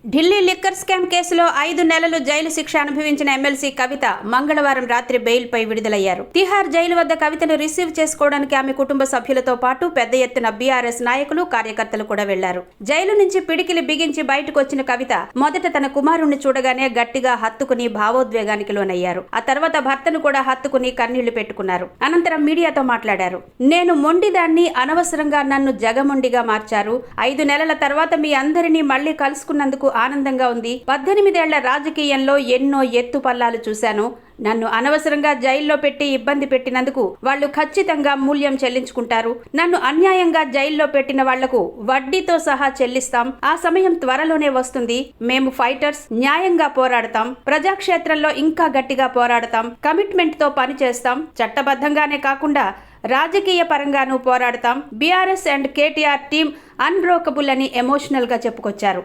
Delhi liquor scam కేసులో 5 నెలలు jail శిక్ష అనుభవించిన ఎమ్మెల్సీ కవిత మంగళవారం రాత్రి బెయిల్పై విడుదలయ్యారు. తిహార్ జైలు వద్ద కవితను రిసీవ్ చేసుకోవడానికి ఆమె కుటుంబ సభ్యులతో పాటు పెద్ద ఎత్తున బీఆర్ఎస్ నాయకులు, కార్యకర్తలు కూడా వెళ్లారు. జైలు నుంచి పిడికిలి బిగించి బయటకు వచ్చిన కవిత మొదట తన కుమారుణ్ణి చూడగానే గట్టిగా హత్తుకుని భావోద్వేగానికి లోనయ్యారు. ఆ తర్వాత భర్తను కూడా హత్తుకుని కన్నీళ్లు పెట్టుకున్నారు. అనంతరం మీడియాతో మాట్లాడారు. నేను మొండిదాన్ని, అనవసరంగా నన్ను జగమొండిగా మార్చారు. 5 నెలల తర్వాత మీ అందరినీ మళ్లీ కలుసుకున్నందుకు ఆనందంగా ఉంది. 18 ఏళ్ల రాజకీయంలో ఎన్నో ఎత్తు పల్లాలు చూశాను. నన్ను అనవసరంగా జైల్లో పెట్టి ఇబ్బంది పెట్టినందుకు వాళ్ళు ఖచ్చితంగా మూల్యం చెల్లించుకుంటారు. నన్ను అన్యాయంగా జైల్లో పెట్టిన వాళ్లకు వడ్డీతో సహా చెల్లిస్తాం. ఆ సమయం త్వరలోనే వస్తుంది. మేము ఫైటర్స్, న్యాయంగా పోరాడతాం. ప్రజాక్షేత్రంలో ఇంకా గట్టిగా పోరాడతాం. కమిట్మెంట్ తో పనిచేస్తాం. చట్టబద్ధంగానే కాకుండా రాజకీయ పరంగానూ పోరాడతాం. బీఆర్ఎస్ అండ్ కేటీఆర్ టీం అన్బ్రోకబుల్ అని ఎమోషనల్ గా చెప్పుకొచ్చారు.